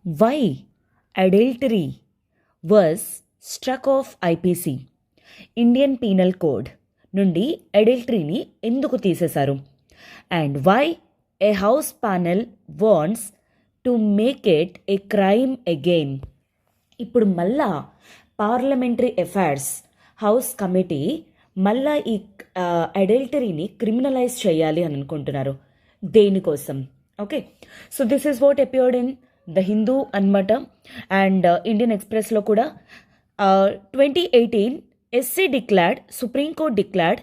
Why adultery was struck off IPC Indian penal code నుండి అడల్టరీని ఎందుకు తీసేశారు and why a house panel wants to make it a crime again. ఇప్పుడు మళ్ళా parliamentary affairs house committee మళ్ళా ఈ అడల్టరీని criminalise చేయాలి అని అనుకుంటున్నారు. దేనికోసం? Okay, so this is what appeared in the Hindu అనమాట. అండ్ ఇండియన్ ఎక్స్ప్రెస్లో కూడా 2018 SC declared, Supreme Court declared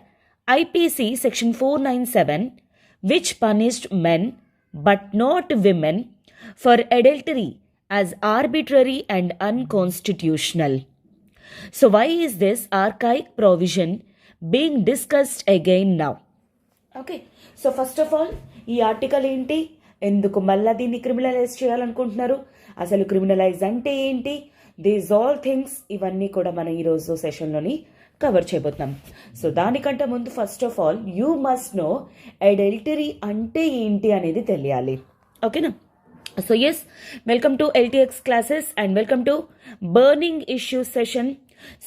IPC section 497 which punished men but not women for adultery as arbitrary and unconstitutional. So why is this archaic provision being discussed again now? Okay, so first of all ఈ article ఏంటి, ఎందుకు మళ్ళా దీన్ని criminalise చేయాలనుకుంటున్నారు, అసలు criminalise అంటే ఏంటి, these all things ఇవన్నీ కూడా మనం ఈరోజు సెషన్లోని కవర్ చేయబోతున్నాం. సో దానికంటే ముందు first of all you must know adultery అంటే ఏంటి అనేది తెలియాలి. ఓకేనా? So yes, welcome to LTX classes and welcome to burning issues session.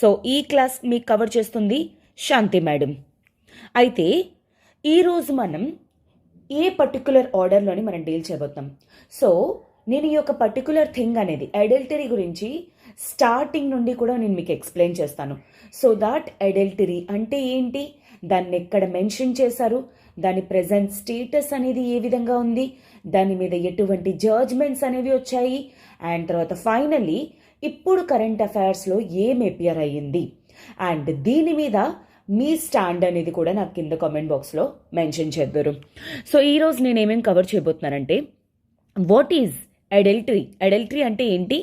So ఈ క్లాస్ మీకు కవర్ చేస్తుంది శాంతి మేడం. అయితే ఈరోజు మనం ఏ పర్టికులర్ ఆర్డర్లోని మనం డీల్ చేయబోతున్నాం. సో నేను ఈ యొక్క పర్టికులర్ థింగ్ అనేది అడల్టరీ గురించి స్టార్టింగ్ నుండి కూడా నేను మీకు ఎక్స్ప్లెయిన్ చేస్తాను. సో దాట్ అడల్టరీ అంటే ఏంటి, దాన్ని ఎక్కడ మెన్షన్ చేశారు, దాని ప్రజెంట్ స్టేటస్ అనేది ఏ విధంగా ఉంది, దాని మీద ఎటువంటి జడ్జ్మెంట్స్ అనేవి వచ్చాయి, అండ్ తర్వాత ఫైనల్లీ ఇప్పుడు కరెంట్ అఫైర్స్లో ఏం అపియర్ అయ్యింది, అండ్ దీని మీద మీ స్టాండ్ అనేది కూడా నాకు కింద కామెంట్ బాక్స్లో మెన్షన్ చేద్దరు. సో ఈరోజు నేను ఏమేమి కవర్ చేయబోతున్నానంటే, వాట్ ఈజ్ అడల్టరీ అంటే ఏంటి,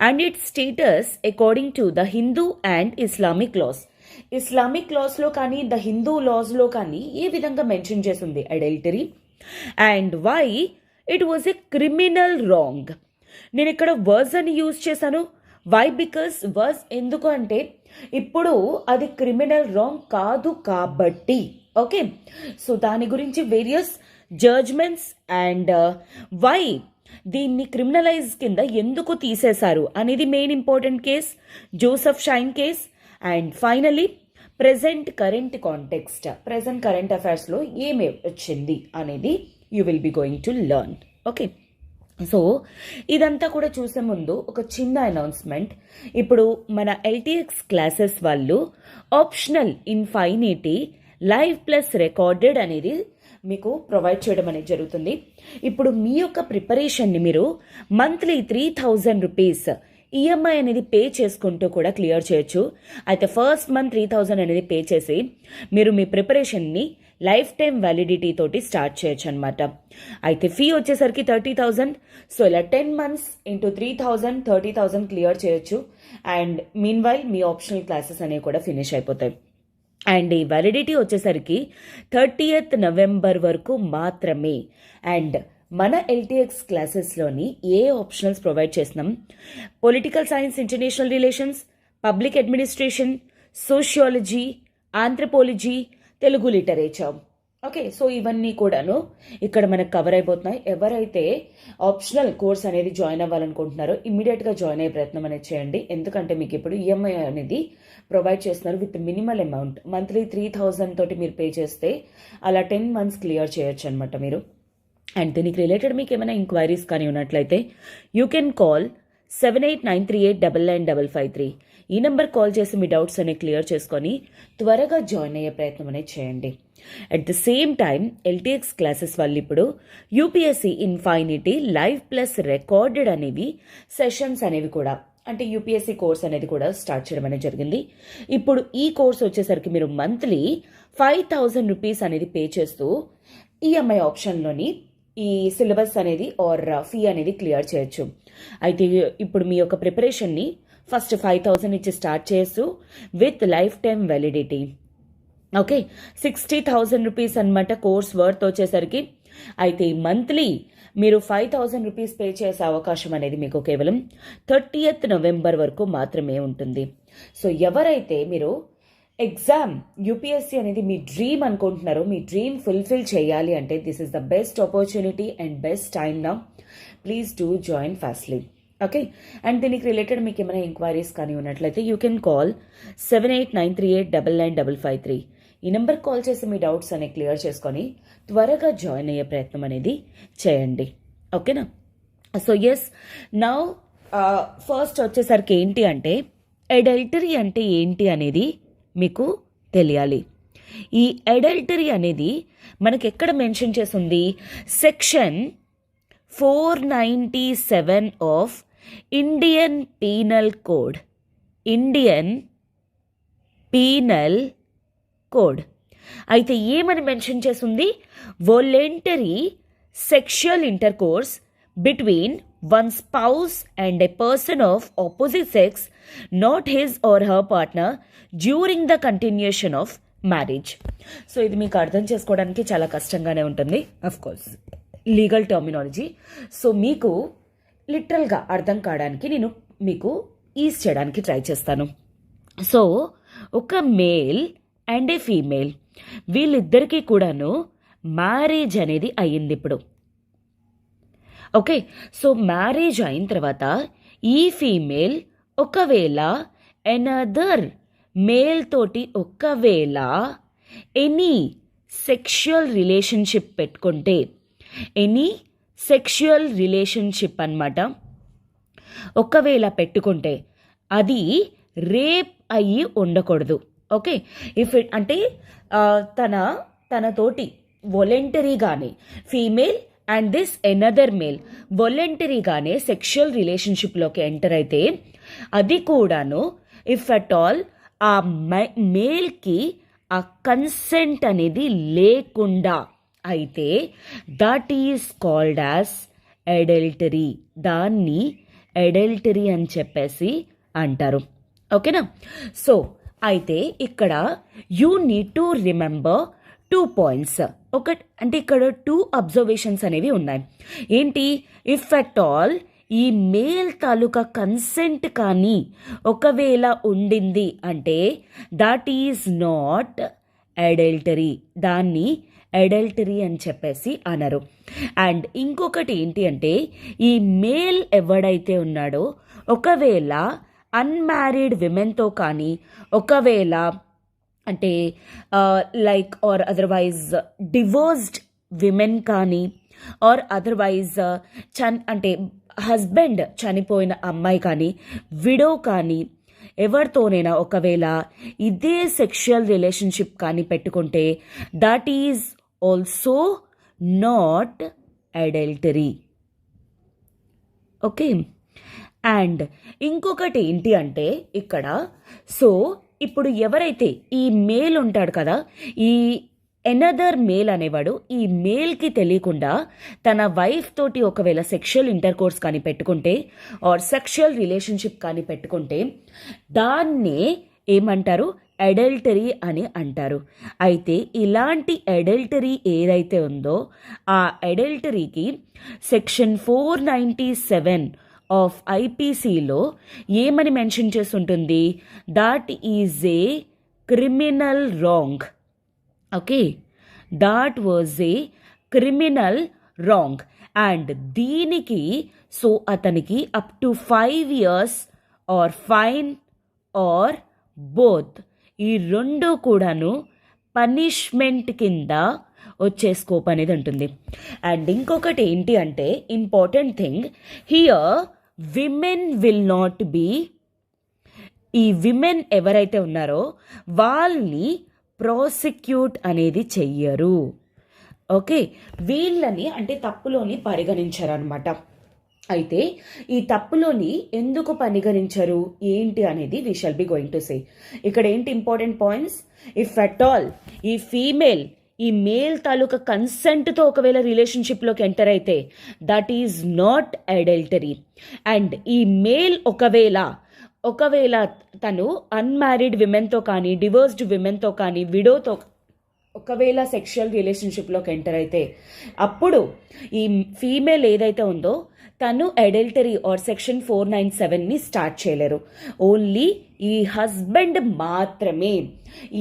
and its status according to the Hindu and Islamic laws. Islamic లాస్లో కానీ ద హిందూ లాస్లో కానీ ఏ విధంగా మెన్షన్ చేసింది adultery, and why it was a criminal wrong. నేను ఇక్కడ వర్స్ అని యూజ్ చేశాను. వై? బికాస్ వర్స్ ఎందుకు అంటే ఇప్పుడు అది క్రిమినల్ రాంగ్ కాదు కాబట్టి. ఓకే, సో దాని గురించి వేరియస్ జడ్జ్మెంట్స్ అండ్ వై దీన్ని క్రిమినలైజ్ కింద ఎందుకు తీసేశారు అనేది main important case, Joseph Shine case, and finally present current అఫైర్స్లో ఏమే వచ్చింది అనేది you will be going to learn. Okay, so ఇదంతా కూడా చూసే ముందు ఒక చిన్న అనౌన్స్మెంట్. ఇప్పుడు మన ఎల్టీఎక్స్ క్లాసెస్ వాళ్ళు optional infinity live plus recorded అనేది మీకు ప్రొవైడ్ చేయడం అనేది జరుగుతుంది. ఇప్పుడు మీ యొక్క ప్రిపరేషన్ని మీరు మంత్లీ 3,000 రూపీస్ ఈఎంఐ అనేది పే చేసుకుంటూ కూడా క్లియర్ చేయొచ్చు. అయితే ఫస్ట్ మంత్ 3,000 అనేది పే చేసి మీరు మీ ప్రిపరేషన్ని లైఫ్ టైం వ్యాలిడిటీ తోటి స్టార్ట్ చేయొచ్చు అనమాట. అయితే ఫీ వచ్చేసరికి 30,000. సో ఇలా 10 months ఇంటూ 3,000 30,000 క్లియర్ చేయొచ్చు. And mean while me optional classes అనేవి కూడా ఫినిష్ అయిపోతాయి. అండ్ ఈ వ్యాలిడిటీ వచ్చేసరికి 30th నవంబర్ వరకు మాత్రమే. అండ్ మన ఎల్టీఎక్స్ క్లాసెస్లోని ఏ ఆప్షనల్స్ ప్రొవైడ్ చేస్తున్నాం, political science, international relations, public administration, sociology, anthropology, Telugu literature. Okay, so ఇవన్నీ కూడాను ఇక్కడ మనకు కవర్ అయిపోతున్నాయి. ఎవరైతే ఆప్షనల్ కోర్స్ అనేది జాయిన్ అవ్వాలనుకుంటున్నారో ఇమ్మీడియట్గా జాయిన్ అయ్యే ప్రయత్నం అనేది చేయండి. ఎందుకంటే మీకు ఇప్పుడు ఈఎంఐ అనేది ప్రొవైడ్ చేస్తున్నారు విత్ మినిమల్ అమౌంట్. మంత్లీ 3,000 తోటి మీరు పే చేస్తే అలా 10 months క్లియర్ చేయొచ్చు అనమాట మీరు. అండ్ దీనికి రిలేటెడ్ మీకు ఏమైనా ఎంక్వైరీస్ కానీ ఉన్నట్లయితే యూ కెన్ కాల్ 7893899553. ఈ నెంబర్ కాల్ చేసి మీ డౌట్స్ అనేవి క్లియర్ చేసుకొని త్వరగా జాయిన్ అయ్యే ప్రయత్నం అనేది చేయండి. At the same time LTX classes వాళ్ళు ఇప్పుడు UPSC infinity live plus recorded అనేవి సెషన్స్ అనేవి కూడా, అంటే యూపీఎస్సీ కోర్స్ అనేది కూడా స్టార్ట్ చేయడం అనేది జరిగింది. ఇప్పుడు ఈ కోర్స్ వచ్చేసరికి మీరు మంత్లీ 5,000 రూపీస్ అనేది పే చేస్తూ ఈఎంఐ ఆప్షన్లోని ఈ సిలబస్ అనేది ఆర్ ఫీ అనేది క్లియర్ చేయొచ్చు. అయితే ఇప్పుడు మీ యొక్క ప్రిపరేషన్ని ఫస్ట్ 5,000 ఇచ్చి స్టార్ట్ చేస్తూ with life time validity. Okay, 60,000 rupees అనమాట కోర్స్ వర్త్ వచ్చేసరికి. అయితే మంత్లీ మీరు 5,000 రూపీస్ పే చేసే అవకాశం అనేది మీకు కేవలం 30th నవంబర్ వరకు మాత్రమే ఉంటుంది. సో ఎవరైతే మీరు ఎగ్జామ్ యూపీఎస్సీ అనేది మీ డ్రీమ్ అనుకుంటున్నారో, మీ డ్రీమ్ ఫుల్ఫిల్ చేయాలి అంటే this is the best opportunity and best time now. Please do join fastly. Okay, and దీనికి రిలేటెడ్ మీకు ఏమైనా ఎంక్వైరీస్ కానీ ఉన్నట్లయితే యూ కెన్ కాల్ 7893899553. ఈ నెంబర్ కాల్ చేసి మీ డౌట్స్ అనేవి క్లియర్ చేసుకొని త్వరగా జాయిన్ అయ్యే ప్రయత్నం అనేది చేయండి. ఓకేనా? సో ఎస్, నౌ ఫస్ట్ వచ్చేసరికి ఏంటి అంటే అడల్టరీ అంటే ఏంటి అనేది మీకు తెలియాలి. ఈ అడల్టరీ అనేది మనకి ఎక్కడ మెన్షన్ చేస్తుంది? Section 497 of Indian penal code. Indian penal code అయితే ఏమని మెన్షన్ చేస్తుంది? Voluntary sexual intercourse between one spouse and a person of opposite sex, not his or her partner, during the continuation of marriage. So ఇది మీకు అర్థం చేసుకోవడానికి చాలా కష్టంగానే ఉంటుంది, of course legal terminology. So మీకు లిటరల్గా అర్థం కావడానికి నేను మీకు ఈజ్ చేయడానికి ట్రై చేస్తాను. సో ఒక మేల్ అండ్ ఏ ఫీమేల్, వీళ్ళిద్దరికీ కూడాను మ్యారేజ్ అనేది అయ్యింది ఇప్పుడు. ఓకే, సో మ్యారేజ్ అయిన తర్వాత ఈ ఫీమేల్ ఒకవేళ ఎనదర్ మేల్ తోటి ఒకవేళ ఎనీ సెక్షువల్ రిలేషన్షిప్ పెట్టుకుంటే, ఎనీ సెక్షువల్ రిలేషన్షిప్ అన్నమాట, ఒకవేళ పెట్టుకుంటే అది రేప్ అయ్యి ఉండకూడదు. ఓకే, ఇఫ్ ఇట్ అంటే తనతోటి వొలంటరీగానే female and this another male వొలంటరీగానే సెక్షువల్ రిలేషన్షిప్లోకి ఎంటర్ అయితే అది కూడాను ఇఫ్ అట్ ఆల్ ఆ మేల్కి ఆ కన్సెంట్ అనేది లేకుండా అయితే that is called as adultery. దాన్ని అడల్టరీ అని చెప్పేసి అంటారు. ఓకేనా? సో అయితే ఇక్కడ you need to remember 2 points. ఒకటి అంటే ఇక్కడ 2 అబ్జర్వేషన్స్ అనేవి ఉన్నాయి. ఏంటి? ఇఫ్ అట్ ఆల్ ఈ మేల్ తాలూకా కన్సెంట్ కానీ ఒకవేళ ఉండింది అంటే దట్ ఈజ్ నాట్ అడల్టరీ. దాన్ని అడల్టరీ అని చెప్పేసి అనరు. అండ్ ఇంకొకటి ఏంటి అంటే ఈ మేల్ ఎవడైతే ఉన్నాడో ఒకవేళ అన్మ్యారీడ్ విమెన్తో కానీ ఒకవేళ అంటే like or otherwise divorced women కానీ ఆర్ అదర్వైజ్ అంటే హస్బెండ్ చనిపోయిన అమ్మాయి కానీ విడో కానీ ఎవరితోనైనా ఒకవేళ ఇదే సెక్షువల్ రిలేషన్షిప్ కానీ పెట్టుకుంటే that is also not adultery. Okay, and ఇంకొకటి ఏంటి అంటే ఇక్కడ సో ఇప్పుడు ఎవరైతే ఈ మేల్ ఉంటాడు కదా, ఈ ఎనదర్ మేల్ అనేవాడు ఈ మేల్కి తెలియకుండా తన వైఫ్ తోటి ఒకవేళ సెక్షువల్ ఇంటర్కోర్స్ కానీ పెట్టుకుంటే ఆర్ సెక్షువల్ రిలేషన్షిప్ కానీ పెట్టుకుంటే దాన్నే ఏమంటారు? అడల్టరీ అని అంటారు. అయితే ఇలాంటి అడల్టరీ ఏదైతే ఉందో ఆ అడల్టరీకి సెక్షన్ 497 ఆఫ్ ఐపీసీలో ఏమని మెన్షన్ చేసి ఉంటుంది? That is a criminal wrong. Okay, that was a criminal wrong. And దీనికి సో అతనికి up to 5 years or fine or both, ఈ రెండు కూడాను పనిష్మెంట్ కింద వచ్చే స్కోప్ అనేది ఉంటుంది. అండ్ ఇంకొకటి ఏంటి అంటే important thing here, women will not be, ఈ విమెన్ ఎవరైతే ఉన్నారో వాళ్ళని ప్రాసిక్యూట్ అనేది చెయ్యరు. ఓకే, వీళ్ళని అంటే తప్పులోని పరిగణించరు అనమాట. అయితే ఈ తప్పులోని ఎందుకు పరిగణించరు ఏంటి అనేది we shall be going to say. ఇక్కడ ఏంటి important points? If at all ఈ ఫీమేల్ ఈ మేల్ తాలూకా కన్సెంట్తో ఒకవేళ రిలేషన్షిప్లోకి ఎంటర్ అయితే that is not adultery. And ఈ మేల్ ఒకవేళ తను అన్మ్యారీడ్ విమెన్తో కానీ డివోర్స్డ్ విమెన్తో కానీ విడోతో ఒకవేళ సెక్షువల్ రిలేషన్షిప్లోకి ఎంటర్ అయితే అప్పుడు ఈ ఫీమేల్ ఏదైతే ఉందో తను అడల్టరీ ఆర్ సెక్షన్ 497ని స్టార్ట్ చేయలేరు. ఓన్లీ ఈ హస్బెండ్ మాత్రమే,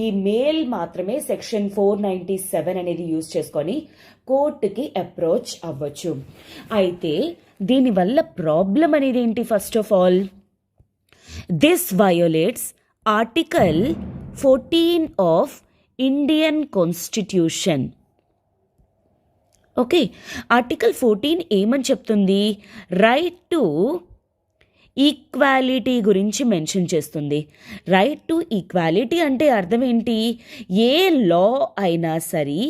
ఈ మేల్ మాత్రమే సెక్షన్ 497 అనేది యూజ్ చేసుకొని కోర్టుకి అప్రోచ్ అవ్వచ్చు. అయితే దీనివల్ల ప్రాబ్లం అనేది ఏంటి? First of all, this violates article 14 of Indian constitution. Okay, article 14 ఏమని చెప్తుంది? రైట్ టు ఈక్వాలిటీ గురించి మెన్షన్ చేస్తుంది. రైట్ టు ఈక్వాలిటీ అంటే అర్థం ఏంటి? ఏ లా అయినా సరే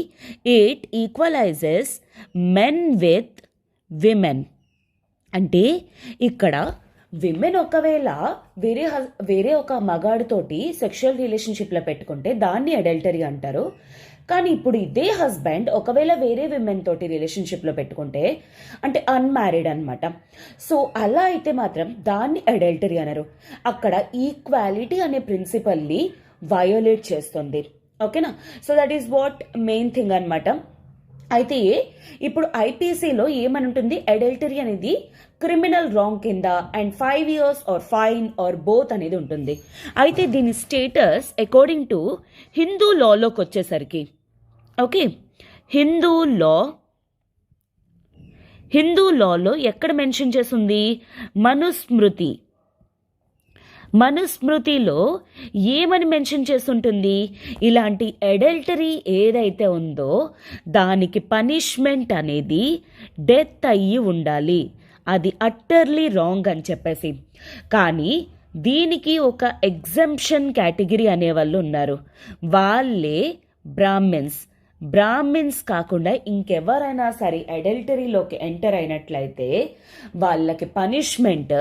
it equalises men with women. అంటే ఇక్కడ విమెన్ ఒకవేళ వేరే ఒక మగాడితోటి సెక్షువల్ రిలేషన్షిప్లో పెట్టుకుంటే దాన్ని అడల్టరీ అంటారు. కానీ ఇప్పుడు ఇదే హస్బెండ్ ఒకవేళ వేరే విమెన్ తోటి రిలేషన్షిప్లో పెట్టుకుంటే అంటే అన్మ్యారీడ్ అనమాట. సో అలా అయితే మాత్రం దాన్ని అడల్టరీ అనరు. అక్కడ ఈక్వాలిటీ అనే ప్రిన్సిపల్ని వయోలేట్ చేస్తుంది. ఓకేనా? So that is what main thing అనమాట. అయితే ఇప్పుడు ఐపీసీలో ఏమని ఉంటుంది? అడల్టరీ అనేది క్రిమినల్ రాంగ్ కింద and 5 years or fine or both అనేది ఉంటుంది. అయితే దీని స్టేటస్ అకార్డింగ్ టు హిందూ లాలోకి వచ్చేసరికి, ఓకే, హిందూ లాలో ఎక్కడ మెన్షన్ చేస్తుంది? మనుస్మృతిలో ఏమని మెన్షన్ చేస్తుంటుంది? ఇలాంటి అడల్టరీ ఏదైతే ఉందో దానికి పనిష్మెంట్ అనేది డెత్ అయ్యి ఉండాలి. అది అట్టర్లీ రాంగ్ అని చెప్పేసి. కానీ దీనికి ఒక ఎగ్జంప్షన్ కేటగిరీ అనేవాళ్ళు ఉన్నారు. వాళ్ళే బ్రాహ్మిన్స్ కాకుండా ఇంకెవరైనా సరే అడల్టరీలోకి ఎంటర్ అయినట్లయితే వాళ్ళకి పనిష్మెంట్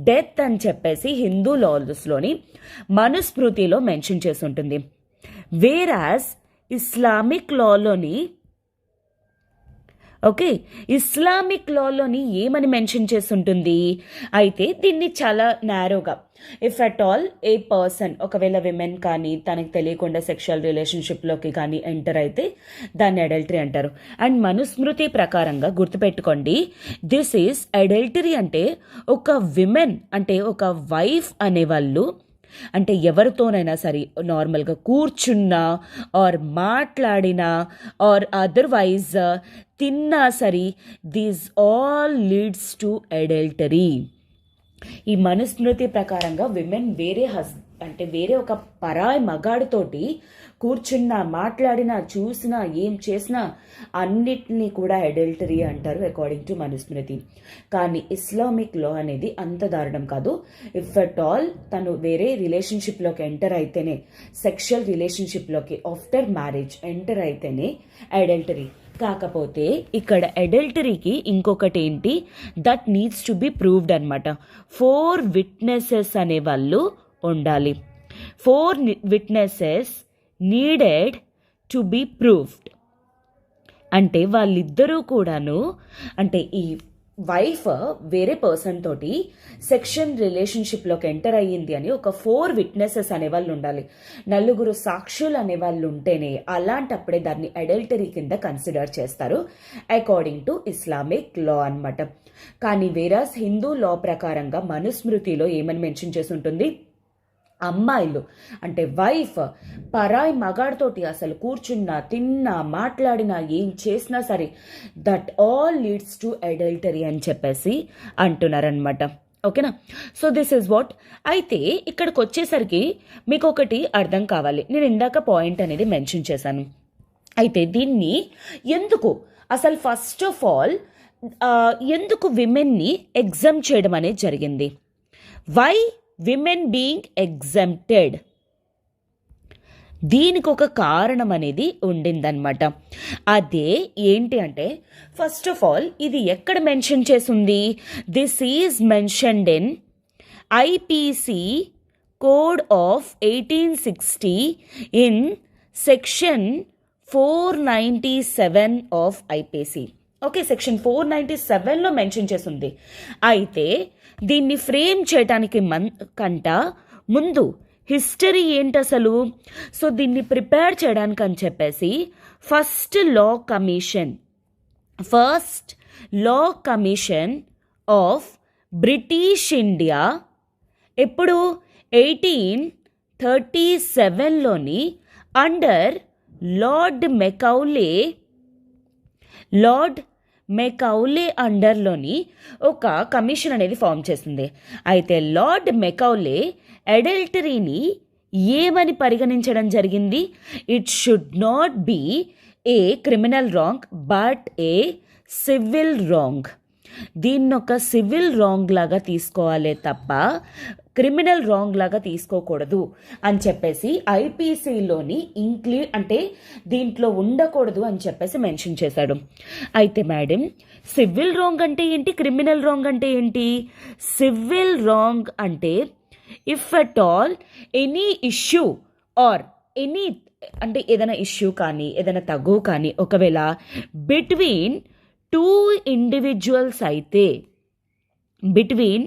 డెత్ అని చెప్పేసి హిందూ లాస్లోని మనుస్మృతిలో మెన్షన్ చేసి ఉంటుంది. వేరాస్ ఇస్లామిక్ లాలోని ఏమని మెన్షన్ చేసి ఉంటుంది? అయితే దీన్ని చాలా నేరోగా, if at all a person ఒకవేళ విమెన్ కానీ తనకు తెలియకుండా సెక్షువల్ రిలేషన్షిప్లోకి కానీ ఎంటర్ అయితే దాన్ని అడల్టరీ అంటారు. అండ్ మనుస్మృతి ప్రకారంగా గుర్తుపెట్టుకోండి, దిస్ ఈజ్ అడల్టరీ అంటే ఒక విమెన్ అంటే ఒక వైఫ్ అనేవాళ్ళు అంటే ఎవరితోనైనా సరే నార్మల్గా కూర్చున్నా ఆర్ మాట్లాడినా ఆర్ అదర్వైజ్ తిన్నా సరే these all leads to adultery. ఈ మనుస్మృతి ప్రకారంగా విమెన్ వేరే ఒక పరాయి మగాడితోటి కూర్చున్నా మాట్లాడినా చూసినా ఏం చేసినా అన్నిటినీ కూడా అడల్టరీ అంటారు అకార్డింగ్ టు మనుస్మృతి. కానీ ఇస్లామిక్ లా అనేది అంత దారుణం కాదు. ఇఫ్ అట్ ఆల్ తను వేరే రిలేషన్షిప్లోకి ఎంటర్ అయితేనే, సెక్షువల్ రిలేషన్షిప్లోకి ఆఫ్టర్ మ్యారేజ్ ఎంటర్ అయితేనే అడల్టరీ. కాకపోతే ఇక్కడ అడల్టరీకి ఇంకొకటి ఏంటి? That needs to be proved అనమాట. 4 witnesses అనేవాళ్ళు ఉండాలి. 4 witnesses needed to be proved. అంటే వాళ్ళిద్దరూ కూడాను అంటే ఈ వైఫ్ వేరే పర్సన్ తోటి సెక్షన్ రిలేషన్షిప్లోకి ఎంటర్ అయ్యింది అని ఒక 4 witnesses అనేవాళ్ళు ఉండాలి. 4 సాక్షులు అనేవాళ్ళు ఉంటేనే అలాంటప్పుడే దాన్ని అడల్టరీ కింద కన్సిడర్ చేస్తారు అకార్డింగ్ టు ఇస్లామిక్ లా అనమాట. కానీ వేరాస్ హిందూ లా ప్రకారంగా మనుస్మృతిలో ఏమని మెన్షన్ చేసి ఉంటుంది? అమ్మాయిలు అంటే వైఫ్ పరాయి మగాడితోటి అసలు కూర్చున్నా తిన్నా మాట్లాడినా ఏం చేసినా సరే that all leads to adultery అని చెప్పేసి అంటున్నారనమాట. ఓకేనా? So this is what. అయితే ఇక్కడికి వచ్చేసరికి మీకు ఒకటి అర్థం కావాలి. నేను ఇందాక పాయింట్ అనేది మెన్షన్ చేశాను. అయితే దీన్ని ఎందుకు అసలు ఫస్ట్ ఆఫ్ ఆల్ ఎందుకు విమెన్ని ఎగ్జామ్ చేయడం అనేది జరిగింది? Why women being exempted? దీనికి ఒక కారణం అనేది ఉండిందనమాట. అదే ఏంటి అంటే, ఫస్ట్ ఆఫ్ ఆల్ ఇది ఎక్కడ మెన్షన్ చేసింది? This is mentioned in IPC code of 1860 in section 497 of IPC. Okay, section 497లో మెన్షన్ చేసింది. అయితే దీన్ని ఫ్రేమ్ చేయడానికి ముందు హిస్టరీ ఏంటి అసలు? సో దీన్ని ప్రిపేర్ చేయడానికి అని చెప్పేసి first law commission of British India ఎప్పుడు 1837లోని అండర్ లార్డ్ మెకౌలే అండర్లోని ఒక కమిషన్ అనేది ఫామ్ చేసింది. అయితే లార్డ్ మెకౌలే అడల్టరీని ఏమని పరిగణించడం జరిగింది? It should not be a criminal wrong but a civil wrong. దీన్ని ఒక సివిల్ రాంగ్ లాగా తీసుకోవాలే తప్ప క్రిమినల్ రాంగ్ లాగా తీసుకోకూడదు అని చెప్పేసి ఐపీసీలోని అంటే దీంట్లో ఉండకూడదు అని చెప్పేసి మెన్షన్ చేశాడు. అయితే మేడం, సివిల్ రాంగ్ అంటే ఏంటి, క్రిమినల్ రాంగ్ అంటే ఏంటి? సివిల్ రాంగ్ అంటే if at all any issue or any అంటే ఏదైనా ఇష్యూ కానీ ఏదైనా తగు కానీ ఒకవేళ బిట్వీన్ టూ ఇండివిజువల్స్ అయితే, between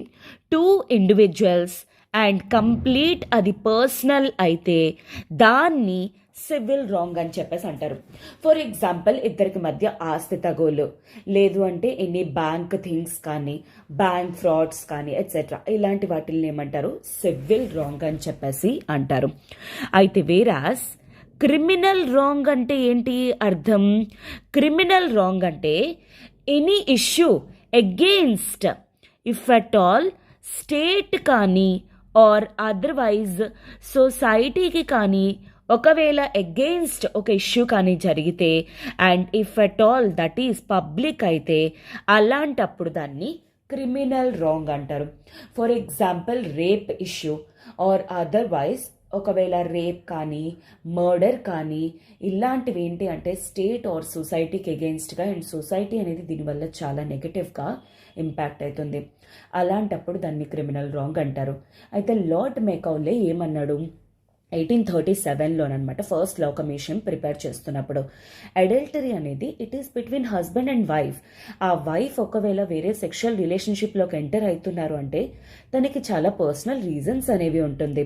two individuals and complete అది పర్సనల్ అయితే దాన్ని సివిల్ రాంగ్ అని చెప్పేసి అంటారు. ఫర్ ఎగ్జాంపుల్, ఇద్దరికి మధ్య ఆస్తి తగులు, లేదు అంటే ఎనీ బ్యాంక్ థింగ్స్ కానీ బ్యాంక్ ఫ్రాడ్స్ కానీ ఎట్సెట్రా, ఇలాంటి వాటిని ఏమంటారు? సివిల్ రాంగ్ అని చెప్పేసి అంటారు. అయితే వేరాస్ క్రిమినల్ రాంగ్ అంటే ఏంటి అర్థం? క్రిమినల్ రాంగ్ అంటే any issue against if at all state కానీ ఆర్ అదర్వైజ్ సొసైటీకి కానీ ఒకవేళ అగెయిన్స్ట్ ఒక ఇష్యూ కానీ జరిగితే and if at all that is public అయితే అలాంటప్పుడు దాన్ని క్రిమినల్ రాంగ్ అంటారు. For example, rape issue or otherwise ఒకవేళ రేప్ కానీ మర్డర్ కానీ ఇలాంటివి ఏంటి అంటే స్టేట్ ఆర్ సొసైటీకి అగెయిన్స్ట్గా, అండ్ సొసైటీ అనేది దీనివల్ల చాలా నెగటివ్గా ఇంపాక్ట్ అవుతుంది. అలాంటప్పుడు దాన్ని క్రిమినల్ రాంగ్ అంటారు. అయితే లార్డ్ మెకౌలే ఏమన్నాడు? 1837లోనమాట ఫస్ట్ లా కమిషన్ ప్రిపేర్ చేస్తున్నప్పుడు అడల్టరీ అనేది it is between husband and wife. ఆ వైఫ్ ఒకవేళ వేరే సెక్షువల్ రిలేషన్షిప్లోకి ఎంటర్ అవుతున్నారు అంటే దానికి చాలా పర్సనల్ రీజన్స్ అనేవి ఉంటుంది.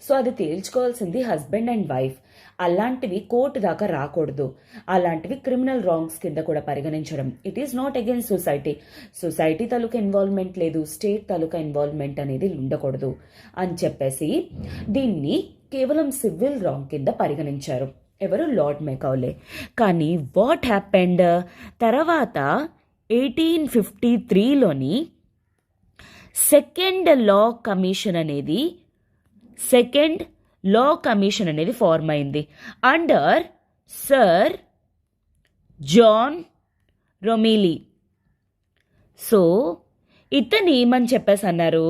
సో అది తేల్చుకోవాల్సింది హస్బెండ్ అండ్ వైఫ్. అలాంటివి కోర్టు దాకా రాకూడదు. అలాంటివి క్రిమినల్ రాంగ్స్ కింద కూడా పరిగణించడం. It is not against society taluka involvement లేదు, స్టేట్ తాలూకా ఇన్వాల్వ్మెంట్ అనేది ఉండకూడదు అని చెప్పేసి దీన్ని కేవలం సివిల్ రాంగ్ కింద పరిగణించారు. ఎవరు? లార్డ్ మెకౌలే. కానీ వాట్ హ్యాపెండ్ తర్వాత 1853లోని సెకండ్ లా కమిషన్ అనేది ఫార్మ్ అయింది అండర్ సర్ జాన్ రొమీలీ. సో ఇతను ఏమని చెప్పేసి అన్నారు?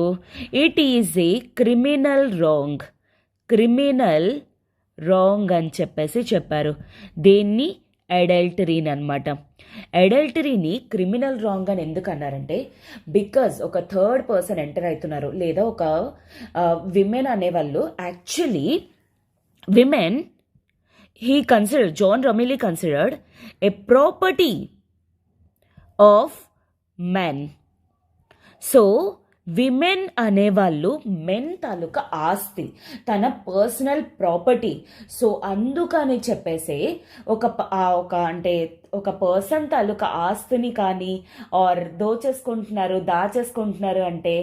It is a criminal wrong అని చెప్పేసి చెప్పారు. దేన్ని? అడల్టరీని అనమాట. అడల్టరీని క్రిమినల్ రాంగ్ అని ఎందుకు అన్నారంటే బికాజ్ ఒక థర్డ్ పర్సన్ ఎంటర్ అవుతున్నారు, లేదా ఒక విమెన్ అనేవాళ్ళు actually women generally considered a property of men. So women అనేవాళ్ళు మెన్ తాలూకా ఆస్తి, తన పర్సనల్ ప్రాపర్టీ. సో అందుకని చెప్పేసి ఒక పర్సన్ తాలూకా ఆస్తిని కానీ ఆర్ దాచేసుకుంటున్నారు అంటే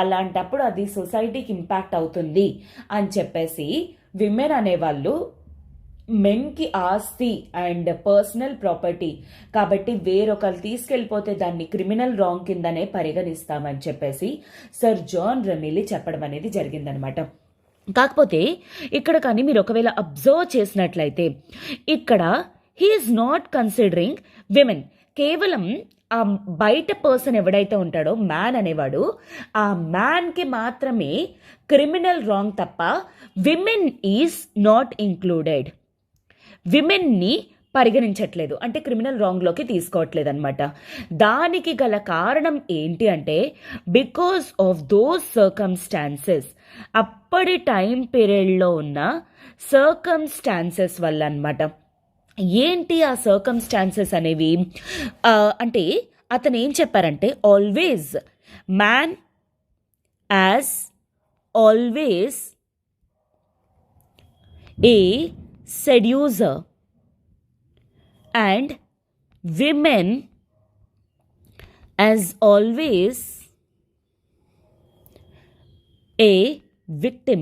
అలాంటప్పుడు అది సొసైటీకి ఇంపాక్ట్ అవుతుంది అని చెప్పేసి విమెన్ అనేవాళ్ళు మెన్కి ఆస్తి అండ్ పర్సనల్ ప్రాపర్టీ కాబట్టి వేరొకరు తీసుకెళ్ళిపోతే దాన్ని క్రిమినల్ రాంగ్ కిందనే పరిగణిస్తామని చెప్పేసి సర్ జాన్ రొమీలీ చెప్పడం అనేది జరిగిందనమాట. కాకపోతే ఇక్కడ కానీ మీరు ఒకవేళ అబ్జర్వ్ చేసినట్లయితే ఇక్కడ హీఈస్ నాట్ కన్సిడరింగ్ విమెన్. కేవలం ఆ బయట పర్సన్ ఎవడైతే ఉంటాడో మ్యాన్ అనేవాడు, ఆ మ్యాన్కి మాత్రమే క్రిమినల్ రాంగ్ తప్ప విమెన్ ఈజ్ నాట్ ఇంక్లూడెడ్. విమెన్ని పరిగణించట్లేదు, అంటే క్రిమినల్ రాంగ్లోకి తీసుకోవట్లేదు అనమాట. దానికి గల కారణం ఏంటి అంటే బికాస్ ఆఫ్ దోస్ సర్కమ్స్టాన్సెస్, అప్పటి టైం పీరియడ్లో ఉన్న సర్కమ్స్టాన్సెస్ వల్ల అనమాట. ఏంటి ఆ సర్కమ్స్టాన్సెస్ అనేవి అంటే అతను ఏం చెప్పారంటే always man as always a seducer and women as always a victim.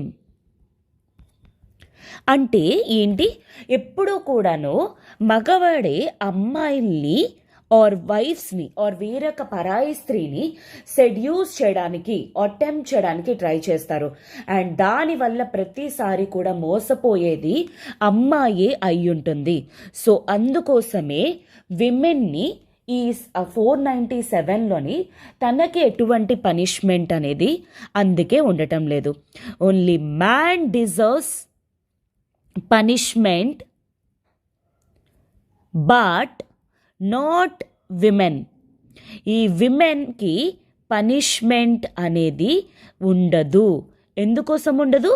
అంటే ఏంటి? ఎప్పుడూ కూడాను మగవాడే అమ్మాయిల్ని ఆర్ వైఫ్స్ని ఆర్ వేరొక పరాయి స్త్రీని సెడ్యూస్ చేయడానికి అటెంప్ట్ చేయడానికి ట్రై చేస్తారు. అండ్ దానివల్ల ప్రతిసారి కూడా మోసపోయేది అమ్మాయే అయి ఉంటుంది. సో అందుకోసమే విమెన్ని ఈ 497లోని తనకి ఎటువంటి పనిష్మెంట్ అనేది అందుకే ఉండటం లేదు. Only man deserves punishment but not women. ఈ విమెన్కి పనిష్మెంట్ అనేది ఉండదు. ఎందుకోసం ఉండదు?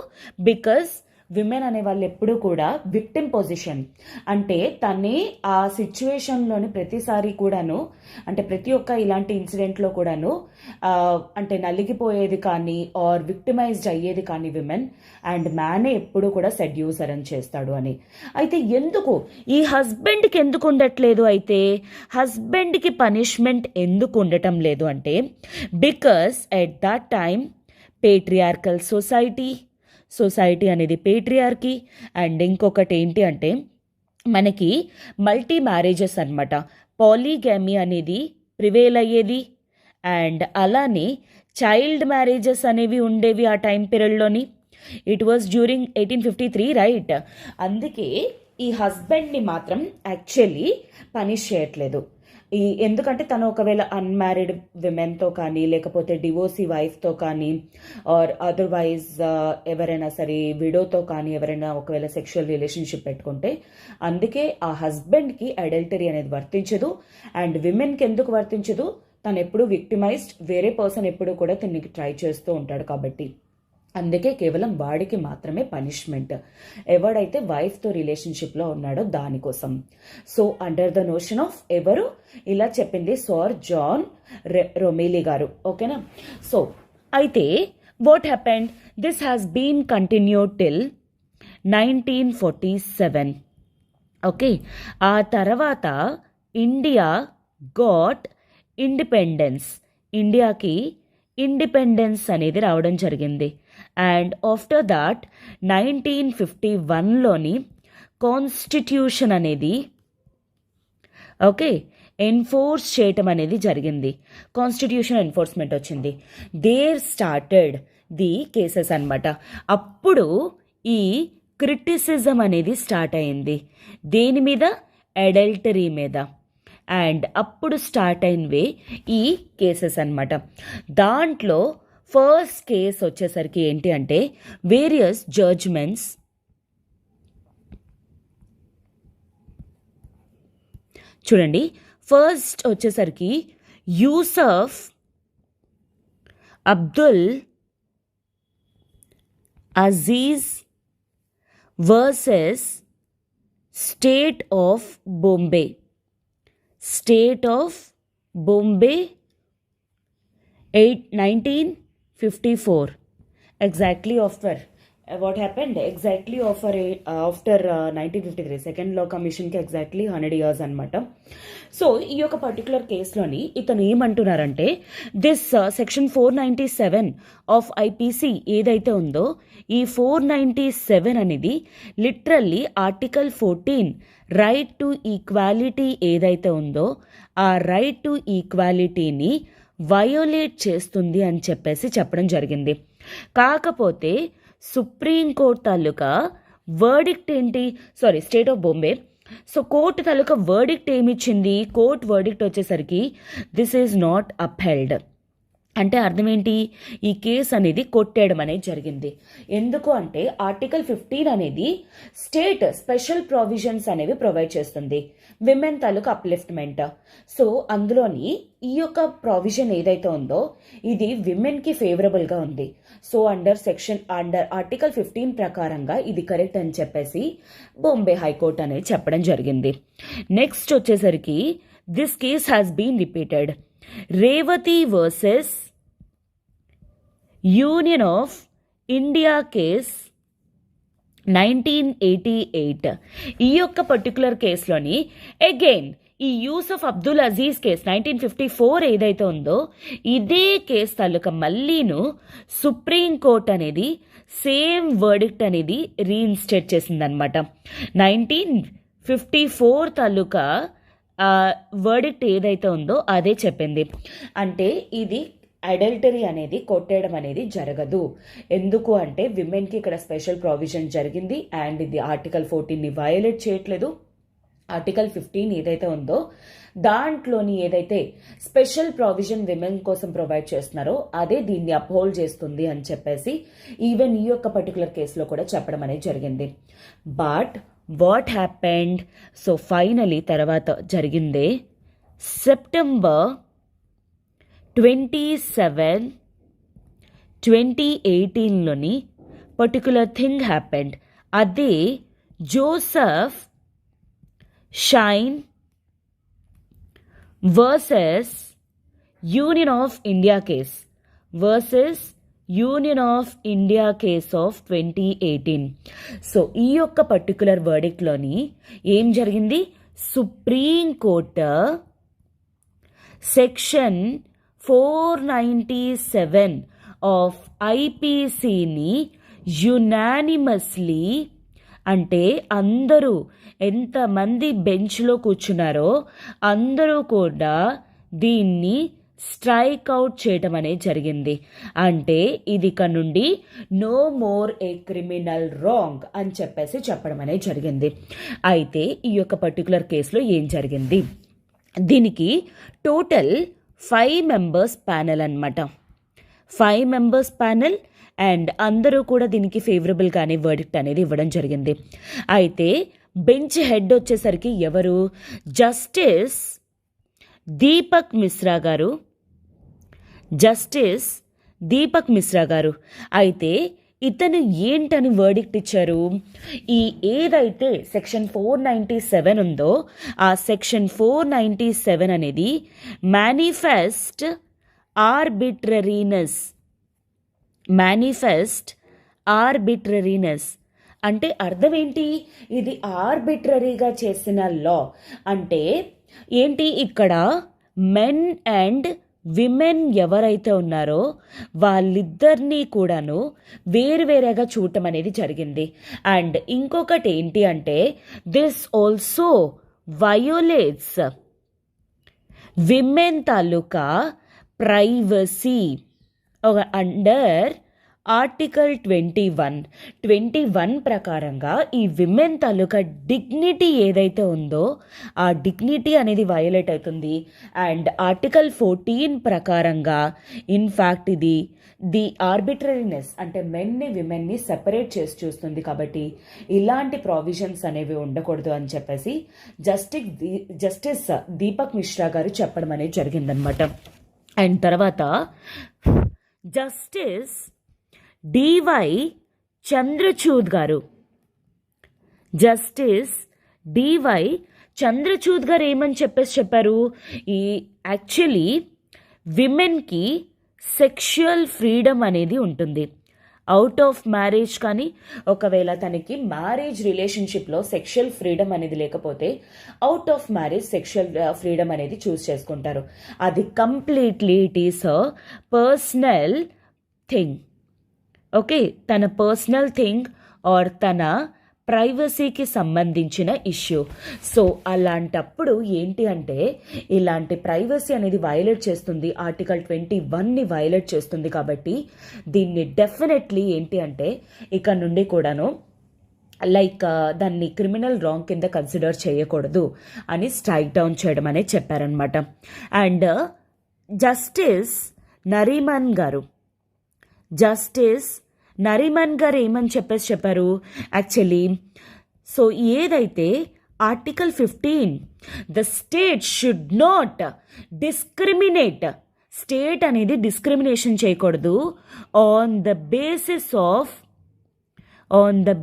బికాస్ విమెన్ అనే వాళ్ళు ఎప్పుడూ కూడా విక్టిమ్ పొజిషన్, అంటే తనే ఆ సిచ్యువేషన్లోని ప్రతిసారి కూడాను, అంటే ప్రతి ఒక్క ఇలాంటి ఇన్సిడెంట్లో కూడాను అంటే నలిగిపోయేది కానీ ఆర్ విక్టిమైజ్డ్ అయ్యేది కానీ విమెన్, అండ్ మ్యానే ఎప్పుడు కూడా సెడ్యూసర్ అని చేస్తాడు అని. అయితే ఎందుకు ఈ హస్బెండ్కి ఎందుకు ఉండట్లేదు? అయితే హస్బెండ్కి పనిష్మెంట్ ఎందుకు ఉండటం లేదు అంటే because at that time patriarchal society అనేది పేట్రియార్కీ. అండ్ ఇంకొకటి ఏంటి అంటే మనకి మల్టీ మ్యారేజెస్ అనమాట, పాలీగామీ అనేది ప్రివేల్ అయ్యేది. అండ్ అలానే చైల్డ్ మ్యారేజెస్ అనేవి ఉండేవి ఆ టైం పీరియడ్లోని. It was during 1853 right. అందుకే ఈ హస్బెండ్ని మాత్రం యాక్చువల్లీ పనిష్ చేయట్లేదు. ఎందుకంటే తను ఒకవేళ అన్మ్యారీడ్ విమెన్తో కానీ లేకపోతే డివోర్సీ వైఫ్తో కానీ ఆర్ అదర్వైజ్ ఎవరైనా సరే విడోతో కానీ ఎవరైనా ఒకవేళ సెక్షువల్ రిలేషన్షిప్ పెట్టుకుంటే అందుకే ఆ హస్బెండ్కి అడల్టరీ అనేది వర్తించదు. అండ్ విమెన్కి ఎందుకు వర్తించదు? తను ఎప్పుడు విక్టిమైజ్డ్, వేరే పర్సన్ ఎప్పుడు కూడా తనకి ట్రై చేస్తూ ఉంటాడు కాబట్టి అందుకే కేవలం వాడికి మాత్రమే పనిష్మెంట్, ఎవడైతే వైఫ్తో రిలేషన్షిప్లో ఉన్నాడో దానికోసం. So under the notion of ఎవరు ఇలా చెప్పింది సర్ జాన్ రొమేలీ గారు. ఓకేనా? సో అయితే what happened? This has been continued till 1947. Okay, ఆ తర్వాత ఇండియా గాట్ ఇండిపెండెన్స్. ఇండియాకి ఇండిపెండెన్స్ అనేది రావడం జరిగింది. అండ్ ఆఫ్టర్ దాట్ 1951లోని కాన్స్టిట్యూషన్ అనేది ఎన్ఫోర్స్ చేయటం అనేది జరిగింది. కాన్స్టిట్యూషన్ ఎన్ఫోర్స్మెంట్ వచ్చింది. దేర్ స్టార్టెడ్ ది కేసెస్ అనమాట. అప్పుడు ఈ క్రిటిసిజం అనేది స్టార్ట్ అయింది. దేని మీద? అడల్టరీ మీద. అండ్ అప్పుడు స్టార్ట్ అయినవే ఈ కేసెస్ అనమాట. దాంట్లో ఫస్ట్ కేస్ వచ్చేసరికి ఏంటి అంటే వేరియస్ జడ్జ్మెంట్స్ చూడండి. ఫస్ట్ వచ్చేసరికి Yusuf Abdul Aziz versus state of Bombay. 1954. Exactly after what happened? Exactly after 1953 second law కమిషన్కి ఎగ్జాక్ట్లీ 100 years అనమాట. సో ఈ యొక్క పర్టికులర్ కేసులోని ఇతను ఏమంటున్నారంటే దిస్ సెక్షన్ 497 ఆఫ్ ఐపీసీ ఏదైతే ఉందో ఈ 497 అనేది literally article 14 right to equality ఏదైతే ఉందో ఆ రైట్ టు ఈక్వాలిటీని వయోలేట్ చేస్తుంది అని చెప్పేసి చెప్పడం జరిగింది. కాకపోతే సుప్రీంకోర్టు తాలూకా వర్డిక్ట్ ఏంటి? State of Bombay. So court తాలూకా వర్డిక్ట్ ఏమిచ్చింది? కోర్టు వర్డిక్ట్ వచ్చేసరికి దిస్ ఈజ్ నాట్ అప్హెల్డ్. అంటే అర్థం ఏంటి? ఈ కేసు అనేది కొట్టేయడం అనేది జరిగింది. ఎందుకు అంటే ఆర్టికల్ 15 అనేది స్టేట్ స్పెషల్ ప్రొవిజన్స్ అనేవి ప్రొవైడ్ చేస్తుంది విమెన్ తాలూకా అప్లిఫ్ట్మెంట్. సో అందులోని ఈ యొక్క ప్రొవిజన్ ఏదైతే ఉందో ఇది విమెన్కి ఫేవరబుల్గా ఉంది. సో అండర్ ఆర్టికల్ 15 ప్రకారంగా ఇది కరెక్ట్ అని చెప్పేసి బాంబే హైకోర్టు అనేది చెప్పడం జరిగింది. నెక్స్ట్ వచ్చేసరికి this case has been repeated. Revathi versus union of India case 1988. ఈ యొక్క పర్టికులర్ కేసులోని అగైన్ ఈ యూసఫ్ అబ్దుల్ అజీజ్ కేస్ 1954 ఏదైతే ఉందో ఇదే కేసు తాలూకా మళ్ళీను సుప్రీంకోర్టు అనేది సేమ్ వర్డిక్ట్ అనేది రీఇన్స్టేట్ చేసిందనమాట. 1954 తాలూకా వర్డిక్ట్ ఏదైతే ఉందో అదే చెప్పింది. అంటే ఇది అడల్టరీ అనేది కొట్టేయడం అనేది జరగదు. ఎందుకు అంటే విమెన్కి ఇక్కడ స్పెషల్ ప్రావిజన్ జరిగింది అండ్ ఇది ఆర్టికల్ 14ని వయోలేట్ చేయట్లేదు. ఆర్టికల్ 15 ఏదైతే ఉందో దాంట్లోని ఏదైతే స్పెషల్ ప్రావిజన్ విమెన్ కోసం ప్రొవైడ్ చేస్తున్నారో అదే దీన్ని అప్హోల్డ్ చేస్తుంది అని చెప్పేసి ఈవెన్ ఈ యొక్క పర్టికులర్ కేసులో కూడా చెప్పడం అనేది జరిగింది. But what happened? So finally తర్వాత జరిగిందే సెప్టెంబర్ 27, 2018లోని పర్టికులర్ థింగ్ హ్యాపెండ్. అదే Joseph Shine versus union of India case of 2018. So ఈ యొక్క పర్టికులర్ వర్డిక్ట్లోని ఏం జరిగింది? సుప్రీం కోర్టు సెక్షన్ 497 ఆఫ్ ఐపీసీని యునానిమస్లీ, అంటే అందరూ ఎంతమంది బెంచ్లో కూర్చున్నారో అందరూ కూడా దీన్ని స్ట్రైక్ అవుట్ చేయడం అనేది జరిగింది. అంటే ఇది ఇక నుండి no more a criminal wrong అని చెప్పేసి చెప్పడం అనేది జరిగింది. అయితే ఈ యొక్క పర్టికులర్ కేసులో ఏం జరిగింది? దీనికి టోటల్ 5 మెంబర్స్ ప్యానెల్ అనమాట. 5 మెంబర్స్ ప్యానెల్ అండ్ అందరూ కూడా దీనికి ఫేవరబుల్గానే వర్డిక్ట్ అనేది ఇవ్వడం జరిగింది. అయితే బెంచ్ హెడ్ వచ్చేసరికి ఎవరు? జస్టిస్ దీపక్ మిశ్రా గారు. అయితే ఇతను ఏంటని వర్డిక్ట్ ఇచ్చారు? ఈ ఏదైతే సెక్షన్ 497 ఉందో ఆ సెక్షన్ 497 అనేది మేనిఫెస్ట్ ఆర్బిట్రరీనెస్ అంటే అర్థం ఏంటి? ఇది ఆర్బిట్రరీగా చేసిన లా. అంటే ఏంటి? ఇక్కడ మెన్ అండ్ విమెన్ ఎవరైతే ఉన్నారో వాళ్ళిద్దరినీ కూడాను వేరువేరేగా చూడటం అనేది జరిగింది. అండ్ ఇంకొకటి ఏంటి అంటే దిస్ ఆల్సో వయోలేట్స్ విమెన్ తాలూకా ప్రైవసీ అండర్ ఆర్టికల్ 21 ప్రకారంగా ఈ విమెన్ తాలూకా డిగ్నిటీ ఏదైతే ఉందో ఆ డిగ్నిటీ అనేది వయోలేట్ అవుతుంది. అండ్ ఆర్టికల్ 14 ప్రకారంగా ఇన్ఫ్యాక్ట్ ఇది ది ఆర్బిట్రరీనెస్ అంటే మెన్ని విమెన్ని సెపరేట్ చేసి చూస్తుంది. కాబట్టి ఇలాంటి ప్రావిజన్స్ అనేవి ఉండకూడదు అని చెప్పేసి జస్టిస్ దీపక్ మిశ్రా గారు చెప్పడం అనేది జరిగిందనమాట. అండ్ తర్వాత జస్టిస్ డివై చంద్రచూడ్ గారు ఏమని చెప్పారు? ఈ యాక్చువల్లీ విమెన్కి సెక్షువల్ ఫ్రీడమ్ అనేది ఉంటుంది. అవుట్ ఆఫ్ మ్యారేజ్ కానీ ఒకవేళ తనకి మ్యారేజ్ రిలేషన్షిప్లో సెక్షువల్ ఫ్రీడమ్ అనేది లేకపోతే out of marriage sexual freedom అనేది చూస్ చేసుకుంటారు. అది completely it is a personal thing. Okay, తన పర్సనల్ థింగ్ ఆర్ తన ప్రైవసీకి సంబంధించిన ఇష్యూ. సో అలాంటప్పుడు ఏంటి అంటే ఇలాంటి ప్రైవసీ అనేది వయోలేట్ చేస్తుంది, ఆర్టికల్ 21ని వయోలేట్ చేస్తుంది. కాబట్టి దీన్ని డెఫినెట్లీ ఏంటి అంటే ఇక నుండి కూడాను దాన్ని క్రిమినల్ రాంగ్ కింద కన్సిడర్ చేయకూడదు అని స్ట్రైక్ డౌన్ చేయడం అనేది చెప్పారనమాట. అండ్ జస్టిస్ నరీమన్ గారు ఏమని చెప్పారు? యాక్చువల్లీ సో ఏదైతే article 15 the state should not discriminate, state అనేది డిస్క్రిమినేషన్ చేయకూడదు on the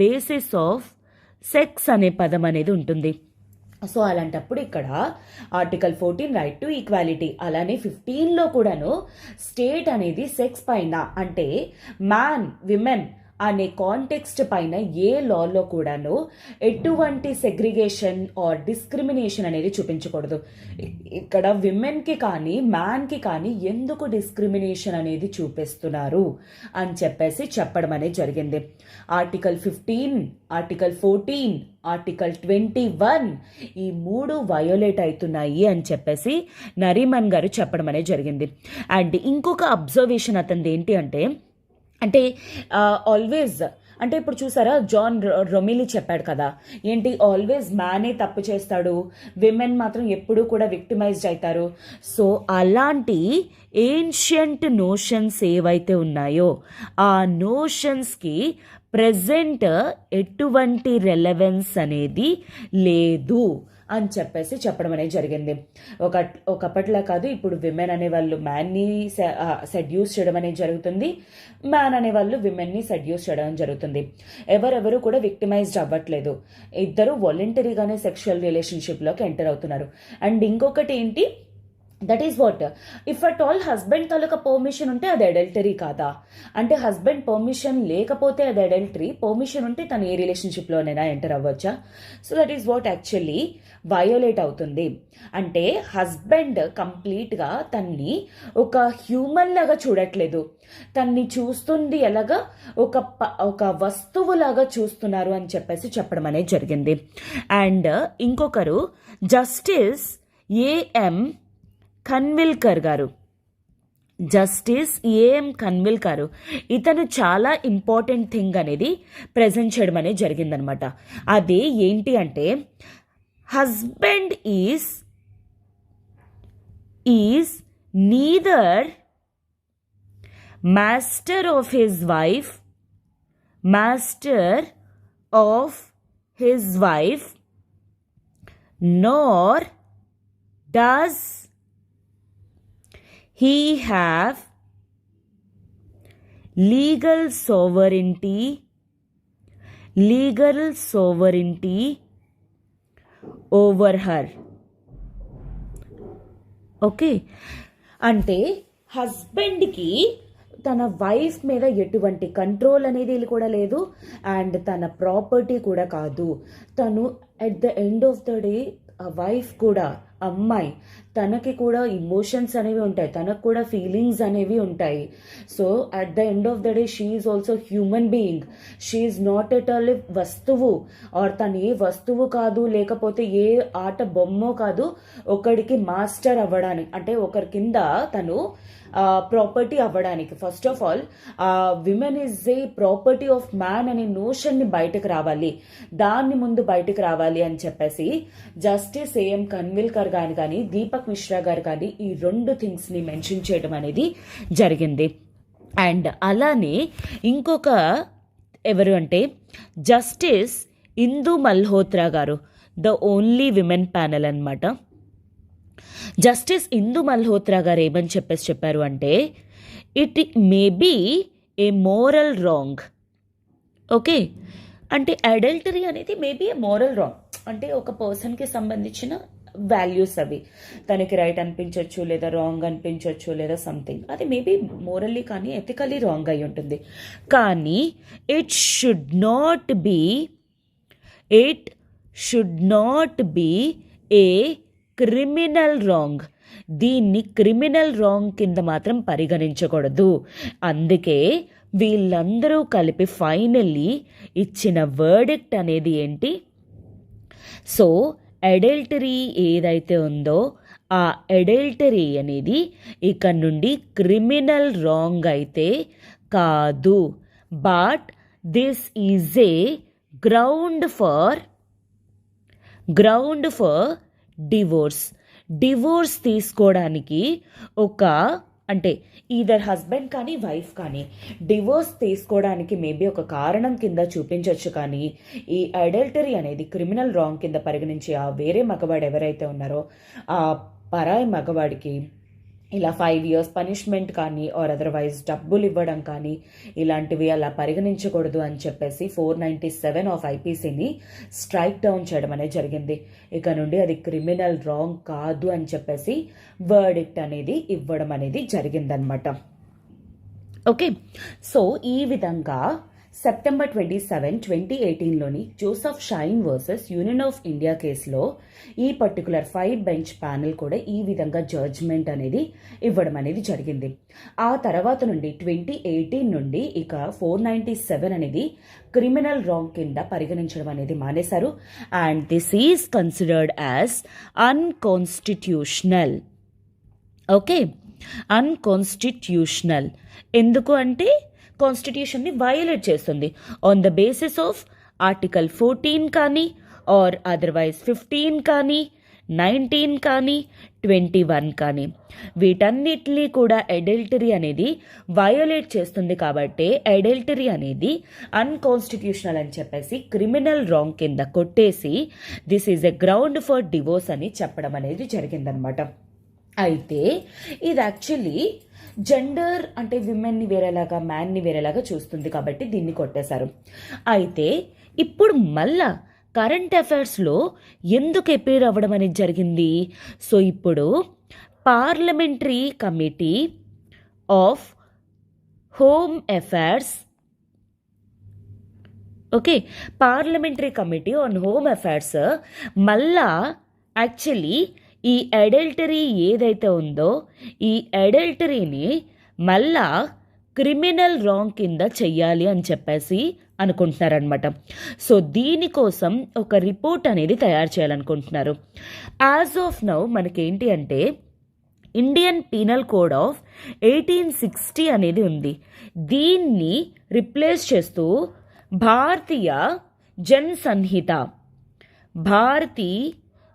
basis of sex అనే పదం అనేది ఉంటుంది. సో అలాంటప్పుడు ఇక్కడ ఆర్టికల్ 14 రైట్ టు ఈక్వాలిటీ, అలానే 15లో కూడాను స్టేట్ అనేది సెక్స్ పైన అంటే మ్యాన్ విమెన్ అనే కాంటెక్స్ట్ పైన ఏ లాలో కూడాను ఎటువంటి సెగ్రిగేషన్ ఆర్ డిస్క్రిమినేషన్ అనేది చూపించకూడదు. ఇక్కడ విమెన్కి కానీ మ్యాన్కి కానీ ఎందుకు డిస్క్రిమినేషన్ అనేది చూపిస్తున్నారు అని చెప్పేసి చెప్పడం అనేది జరిగింది. ఆర్టికల్ 15, ఆర్టికల్ 14, ఆర్టికల్ 21 ఈ 3 వయోలేట్ అవుతున్నాయి అని చెప్పేసి నరీమన్ గారు చెప్పడం అనేది జరిగింది. అండ్ ఇంకొక అబ్జర్వేషన్ అతనిది ఏంటి అంటే ఆల్వేస్ అంటే ఇప్పుడు చూసారా, జాన్ రొమిలీ చెప్పాడు కదా, ఏంటి ఆల్వేస్ మ్యానే తప్పు చేస్తాడు, విమెన్ మాత్రం ఎప్పుడూ కూడా విక్టిమైజ్డ్ అవుతారు. సో అలాంటి ఏన్షియంట్ నోషన్స్ ఏవైతే ఉన్నాయో ఆ నోషన్స్కి ప్రెజెంట్ ఎటువంటి రెలవెన్స్ అనేది లేదు అని చెప్పేసి చెప్పడం అనేది జరిగింది. ఒకప్పట్లా కాదు, ఇప్పుడు విమెన్ అనేవాళ్ళు మ్యాన్ని సెడ్యూస్ చేయడం అనేది జరుగుతుంది, మ్యాన్ అనేవాళ్ళు విమెన్ని సెడ్యూస్ చేయడం జరుగుతుంది. ఎవరెవరు కూడా విక్టిమైజ్డ్ అవ్వట్లేదు, ఇద్దరు వాలంటరీగానే సెక్షువల్ రిలేషన్షిప్లోకి ఎంటర్ అవుతున్నారు. అండ్ ఇంకొకటి ఏంటి, that is what, if at all husband taluka permission ఉంటే అది అడల్టరీ కాదా అంటే, హస్బెండ్ పర్మిషన్ లేకపోతే అది అడల్టరీ, పర్మిషన్ ఉంటే తను ఏ రిలేషన్షిప్లోనైనా ఎంటర్ అవ్వచ్చా? So that is what actually violate అవుతుంది. అంటే హస్బెండ్ కంప్లీట్గా తన్ని ఒక హ్యూమన్ లాగా చూడట్లేదు, తన్ని చూస్తుంది ఎలాగా ఒక వస్తువులాగా చూస్తున్నారు అని చెప్పేసి చెప్పడం అనేది జరిగింది. అండ్ ఇంకొకరు జస్టిస్ ఏఎం ఖన్విల్కర్ గారు, జస్టిస్ ఏఎం ఖన్విల్కర్, ఇతను చాలా ఇంపార్టెంట్ థింగ్ అనేది ప్రజెంట్ చేయడం అనేది జరిగిందనమాట. అది ఏంటి అంటే, husband is neither master of his wife nor does he have legal sovereignty over her. Okay, అంటే హస్బెండ్కి తన వైఫ్ మీద ఎటువంటి కంట్రోల్ అనేది కూడా లేదు, అండ్ తన ప్రాపర్టీ కూడా కాదు. తను at the end of the day ఆ వైఫ్ కూడా, అమ్మాయి, తనకి కూడా ఇమోషన్స్ అనేవి ఉంటాయి, తనకు కూడా ఫీలింగ్స్ అనేవి ఉంటాయి. So at the end of the day she is also human being, she is not at all వస్తువు, ఆర్ తను ఏ వస్తువు కాదు, లేకపోతే ఏ ఆట బొమ్మో కాదు, ఒకడికి మాస్టర్ అవ్వడానికి, అంటే ఒకరి కింద తను ప్రాపర్టీ అవ్వడానికి. First of all women is a property of man అనే నోషన్ని బయటకు రావాలి, దాన్ని ముందు బయటకు రావాలి అని చెప్పేసి జస్టిస్ ఏఎం ఖన్విల్కర్ గారు కానీ దీపక్ మిశ్రా గారు కానీ ఈ 2 థింగ్స్ని మెన్షన్ చేయడం అనేది జరిగింది. అండ్ అలానే ఇంకొక ఎవరు అంటే జస్టిస్ ఇందు మల్హోత్రా గారు, ద ఓన్లీ విమెన్ ప్యానెల్ అనమాట. జస్టిస్ ఇందు మల్హోత్రా గారు ఏమని చెప్పారు అంటే, it may be a moral wrong. Okay, అంటే అడల్టరీ అనేది మేబీ ఏ మోరల్ రాంగ్, అంటే ఒక పర్సన్కి సంబంధించిన వాల్యూస్ అవి, తనకి రైట్ అనిపించవచ్చు, లేదా రాంగ్ అనిపించవచ్చు, లేదా సంథింగ్, అది మేబీ మోరల్లీ కానీ ఎథికలీ రాంగ్ అయి ఉంటుంది. కానీ it should not be a criminal wrong. దీన్ని క్రిమినల్ రాంగ్ కింద మాత్రం పరిగణించకూడదు. అందుకే వీళ్ళందరూ కలిపి ఫైనల్లీ ఇచ్చిన వర్డిక్ట్ అనేది ఏంటి, సో అడల్టరీ ఏదైతే ఉందో ఆ అడల్టరీ అనేది ఇక నుండి క్రిమినల్ రాంగ్ అయితే కాదు, but this is a ground for divorce తీసుకోవడానికి అంటే ఈదర్ హస్బెండ్ కానీ వైఫ్ కానీ డివోర్స్ తీసుకోవడానికి మేబీ ఒక కారణం కింద చూపించవచ్చు. కానీ ఈ అడల్టరీ అనేది క్రిమినల్ రాంగ్ కింద పరిగణించి ఆ వేరే మగవాడు ఎవరైతే ఉన్నారో ఆ పరాయి మగవాడికి ఇలా 5 years పనిష్మెంట్ కానీ ఆర్ అదర్వైజ్ డబ్బులు ఇవ్వడం కానీ ఇలాంటివి అలా పరిగణించకూడదు అని చెప్పేసి 497 ఆఫ్ ఐపీసీని స్ట్రైక్ డౌన్ చేయడం అనేది జరిగింది. ఇక నుండి అది క్రిమినల్ రాంగ్ కాదు అని చెప్పేసి వర్డిక్ట్ అనేది ఇవ్వడం అనేది జరిగిందనమాట. ఓకే, సో ఈ విధంగా సెప్టెంబర్ 27, 2018లోని Joseph Shine versus union of India కేసులో ఈ పర్టికులర్ 5 బెంచ్ ప్యానెల్ కూడా ఈ విధంగా జడ్జ్మెంట్ అనేది ఇవ్వడం అనేది జరిగింది. ఆ తర్వాత నుండి 2018 నుండి ఇక 497 అనేది క్రిమినల్ రాంగ్ కింద పరిగణించడం అనేది మానేశారు. And this is considered as unconstitutional. Okay, unconstitutional ఎందుకు అంటే కాన్స్టిట్యూషన్ని వయోలేట్ చేస్తుంది on the basis of article 14 కానీ ఆర్ అదర్వైజ్ 15 కానీ 19 కానీ 21 కానీ వీటన్నిటినీ కూడా అడల్టరీ అనేది వయోలేట్ చేస్తుంది. కాబట్టి అడల్టరీ అనేది అన్కాన్స్టిట్యూషనల్ అని చెప్పేసి క్రిమినల్ రాంగ్ కింద కొట్టేసి this is a ground for divorce అని చెప్పడం అనేది జరిగిందనమాట. అయితే ఇది యాక్చువల్లీ జెండర్ అంటే విమెన్ని వేరేలాగా మ్యాన్ని వేరేలాగా చూస్తుంది కాబట్టి దీన్ని కొట్టేశారు. అయితే ఇప్పుడు మళ్ళా కరెంట్ అఫైర్స్లో ఎందుకు అపీర్ అవ్వడం అనేది జరిగింది? సో ఇప్పుడు parliamentary committee of home affairs, okay, parliamentary committee on home affairs మళ్ళా యాక్చువల్లీ ఈ అడల్టరీ ఏదైతే ఉందో ఈ అడల్టరీని మళ్ళా క్రిమినల్ రాంగ్ కింద చెయ్యాలి అని చెప్పేసి అనుకుంటున్నారనమాట. సో దీనికోసం ఒక రిపోర్ట్ అనేది తయారు చేయాలనుకుంటున్నారు. యాజ్ ఆఫ్ నౌ మనకేంటి అంటే ఇండియన్ పీనల్ కోడ్ ఆఫ్ 1860 అనేది ఉంది. దీన్ని రిప్లేస్ చేస్తూ భారతీయ జన్ సంహిత,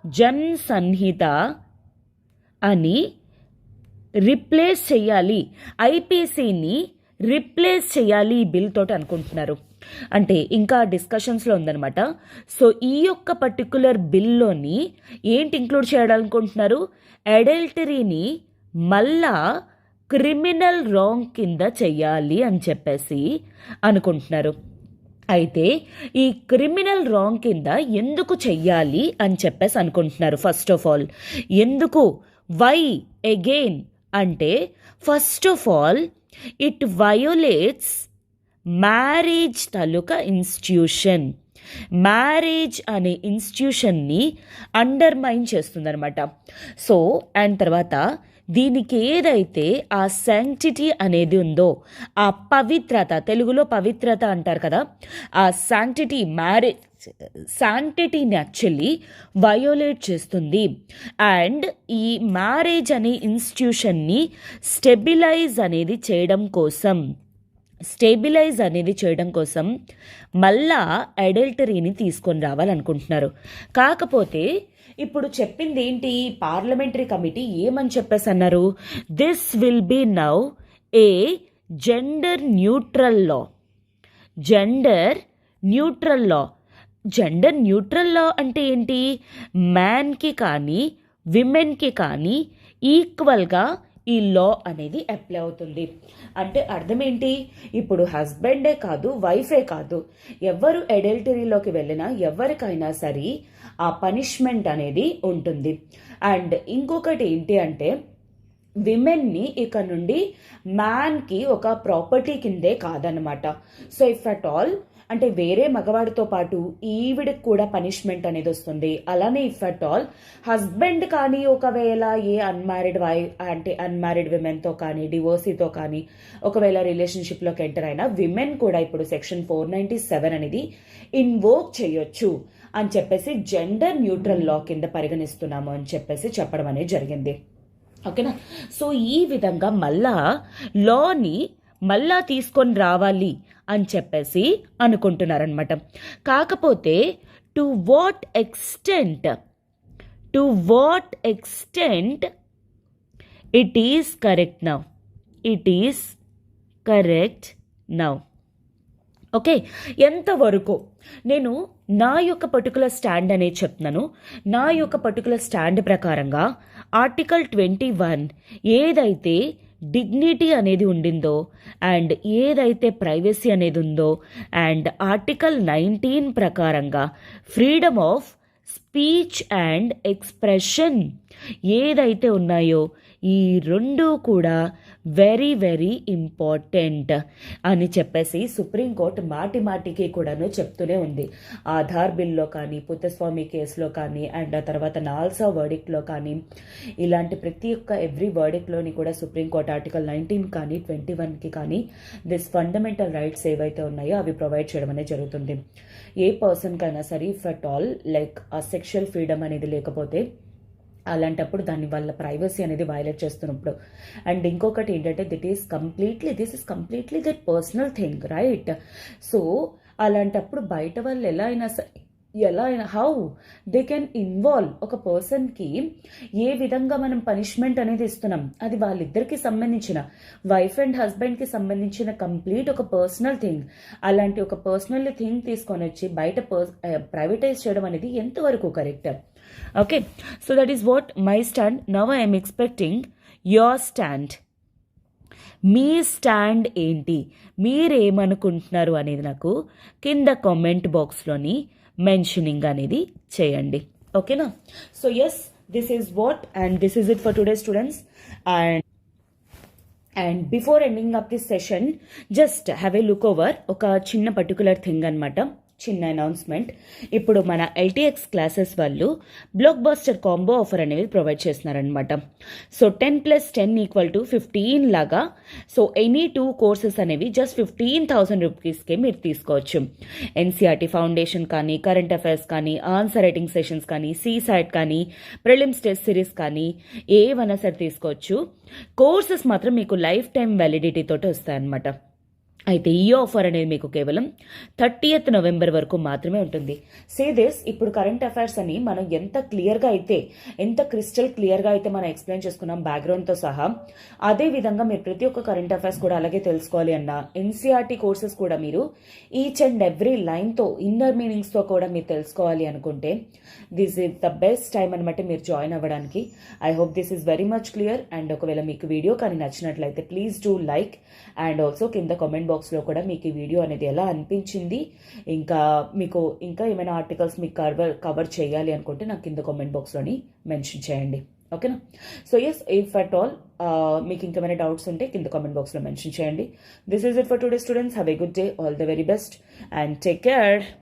జన్ సంహిత అని రిప్లేస్ చేయాలి, ఐపీసీని రిప్లేస్ చేయాలి ఈ బిల్ తోటి అనుకుంటున్నారు. అంటే ఇంకా డిస్కషన్స్లో ఉందన్నమాట. సో ఈ యొక్క పర్టికులర్ బిల్లోని ఏంటి ఇంక్లూడ్ చేయాలనుకుంటున్నారు? అడల్టరీని మళ్ళా క్రిమినల్ రాంగ్ కింద చెయ్యాలి అని చెప్పేసి అనుకుంటున్నారు. అయితే ఈ క్రిమినల్ రాంగ్ కింద ఎందుకు చెయ్యాలి అని చెప్పేసి అనుకుంటున్నారు? ఫస్ట్ ఆఫ్ ఆల్ ఎందుకు, వై అగైన్ అంటే first of all it violates marriage తాలూకా ఇన్స్టిట్యూషన్. మ్యారేజ్ అనే ఇన్స్టిట్యూషన్ని అండర్మైన్ చేస్తుందన్నమాట. సో అండ్ తర్వాత దీనికి ఏదైతే ఆ శాంక్టిటీ అనేది ఉందో, ఆ పవిత్రత, తెలుగులో పవిత్రత అంటారు కదా, ఆ శాంక్టిటీ, మ్యారేజ్ శాంక్టిటీని యాక్చువల్లీ వయోలేట్ చేస్తుంది. అండ్ ఈ మ్యారేజ్ అనే ఇన్స్టిట్యూషన్ని స్టెబిలైజ్ అనేది చేయడం కోసం మళ్ళా అడల్టరీని తీసుకొని రావాలనుకుంటున్నారు. కాకపోతే ఇప్పుడు చెప్పింది ఏంటి? పార్లమెంటరీ కమిటీ ఏమని చెప్పేసి అన్నారు? This will be now a gender neutral law. Gender neutral law అంటే ఏంటి? మ్యాన్కి కానీ విమెన్కి కానీ ఈక్వల్గా ఈ లా అనేది అప్లై అవుతుంది. అంటే అర్థం ఏంటి? ఇప్పుడు హస్బెండే కాదు, వైఫే కాదు, ఎవరు అడల్టరీలోకి వెళ్ళినా ఎవరికైనా సరే ఆ పనిష్మెంట్ అనేది ఉంటుంది. అండ్ ఇంకొకటి ఏంటి అంటే విమెన్ని ఇక నుండి మ్యాన్కి ఒక ప్రాపర్టీ కిందే కాదనమాట. సో ఇఫ్ అట్ ఆల్ అంటే వేరే మగవాడితో పాటు ఈవిడికి కూడా పనిష్మెంట్ అనేది వస్తుంది. అలానే ఇఫ్ అట్ ఆల్ హస్బెండ్ కానీ ఒకవేళ ఏ అన్మ్యారీడ్ విమెన్తో కానీ డివోర్సీతో కానీ ఒకవేళ రిలేషన్షిప్లోకి ఎంటర్ అయినా విమెన్ కూడా ఇప్పుడు సెక్షన్ 497 అనేది ఇన్వోక్ చేయొచ్చు అని చెప్పేసి జెండర్ న్యూట్రల్ లా కింద పరిగణిస్తున్నాము అని చెప్పేసి చెప్పడం అనేది జరిగింది. ఓకేనా? సో ఈ విధంగా లాని మళ్ళా తీసుకొని రావాలి అని చెప్పేసి అనుకుంటున్నారనమాట. కాకపోతే to what extent it is correct now. Okay, ఎంతవరకు నేను నా యొక్క పర్టికులర్ స్టాండ్ అనేది చెప్తున్నాను. నా యొక్క పర్టికులర్ స్టాండ్ ప్రకారంగా ఆర్టికల్ 21 ఏదైతే డిగ్నిటీ అనేది ఉండిందో అండ్ ఏదైతే ప్రైవసీ అనేది ఉందో అండ్ ఆర్టికల్ 19 ప్రకారంగా freedom of speech and expression ఏదైతే ఉన్నాయో ఈ రెండు కూడా వెరీ వెరీ ఇంపార్టెంట్ అని చెప్పేసి సుప్రీంకోర్టు మాటి మాటికి కూడాను చెప్తూనే ఉంది. ఆధార్ బిల్లో కానీ, పుత్తస్వామి కేసులో కానీ, అండ్ ఆ తర్వాత నాల్సా వర్డిక్ట్లో కానీ, ఇలాంటి ప్రతి ఒక్క ఎవ్రీ వర్డిక్లోని కూడా సుప్రీంకోర్టు ఆర్టికల్ 19 కానీ 21కి కానీ దిస్ ఫండమెంటల్ రైట్స్ ఏవైతే ఉన్నాయో అవి ప్రొవైడ్ చేయడం అనేది జరుగుతుంది. ఏ పర్సన్కైనా సరే ఇఫ్ అట్ ఆల్ లైక్ ఆ సెక్షువల్ ఫ్రీడమ్ అనేది లేకపోతే అలాంటప్పుడు దాన్ని వాళ్ళ ప్రైవసీ అనేది వైలేట్ చేస్తున్నప్పుడు. అండ్ ఇంకొకటి ఏంటంటే this is completely that personal thing, right? So అలాంటప్పుడు బయట వాళ్ళు ఎలా అయినా హౌ దే కెన్ ఇన్వాల్వ్ ఒక పర్సన్కి ఏ విధంగా మనం పనిష్మెంట్ అనేది ఇస్తున్నాం, అది వాళ్ళిద్దరికి సంబంధించిన వైఫ్ అండ్ హస్బెండ్కి సంబంధించిన కంప్లీట్ ఒక పర్సనల్ థింగ్. అలాంటి ఒక పర్సనల్ థింగ్ తీసుకొని వచ్చి బయట ప్రైవేటైజ్ చేయడం అనేది ఎంతవరకు correct? Okay, so that is what my stand. Now I'm expecting your stand. Me stand ఏంటి, మీరేమనుకుంటున్నారు అనేది నాకు కింద కామెంట్ బాక్స్లోని మెన్షనింగ్ అనేది చేయండి. ఓకేనా? So yes, this is what and this is it for today students. And before ending up this session just have a look over ఒక చిన్న పర్టికులర్ థింగ్ అనమాట, చిన్న అనౌన్స్మెంట్. ఇప్పుడు మన ఎల్టీఎక్స్ క్లాసెస్ వాళ్ళు బ్లాక్ బస్టర్ కాంబో ఆఫర్ అనేది provide చేస్తున్నారనమాట. So 10+10 = 15 లాగా. సో ఎనీ 2 కోర్సెస్ అనేవి జస్ట్ 15,000 రూపీస్కే మీరు తీసుకోవచ్చు. ఎన్సీఆర్టీ ఫౌండేషన్ కానీ, కరెంట్ అఫైర్స్ కానీ, ఆన్సర్ రైటింగ్ సెషన్స్ కానీ, సీసైట్ కానీ, ప్రిలిమ్స్ టెస్ట్ సిరీస్ కానీ ఏవైనా సరే తీసుకోవచ్చు. కోర్సెస్ మాత్రం మీకు లైఫ్ టైం వ్యాలిడిటీ తోటి వస్తాయన్నమాట. అయితే ఈ ఆఫర్ అనేది మీకు కేవలం 30th నవంబర్ వరకు మాత్రమే ఉంటుంది. సే దిస్, ఇప్పుడు కరెంట్ అఫైర్స్ అని మనం ఎంత క్రిస్టల్ క్లియర్గా అయితే మనం ఎక్స్ప్లెయిన్ చేసుకున్నాం బ్యాక్గ్రౌండ్తో సహా, అదే విధంగా మీరు ప్రతి ఒక్క కరెంట్ అఫైర్స్ కూడా అలాగే తెలుసుకోవాలి అన్న ఎన్సీఆర్టీ కోర్సెస్ కూడా మీరు ఈచ్ అండ్ ఎవ్రీ లైన్తో ఇన్నర్ మీనింగ్స్తో కూడా మీరు తెలుసుకోవాలి అనుకుంటే this is the best time అనమాట మీరు జాయిన్ అవ్వడానికి. I hope this is very much clear. And ఒకవేళ మీకు వీడియో కానీ నచ్చినట్లయితే please do like and also కింద కామెంట్ బాక్స్లో కూడా మీకు ఈ వీడియో అనేది ఎలా అనిపించింది, ఇంకా మీకు ఇంకా ఏమైనా ఆర్టికల్స్ మీకు కవర్ చేయాలి అనుకుంటే నాకు కింద కామెంట్ బాక్స్లోని మెన్షన్ చేయండి. ఓకేనా? So yes, if at all మీకు ఇంకేమైనా డౌట్స్ ఉంటే కింద కామెంట్ బాక్స్లో మెన్షన్ చేయండి. This is it for today students. Have a good day, all the very best and take care.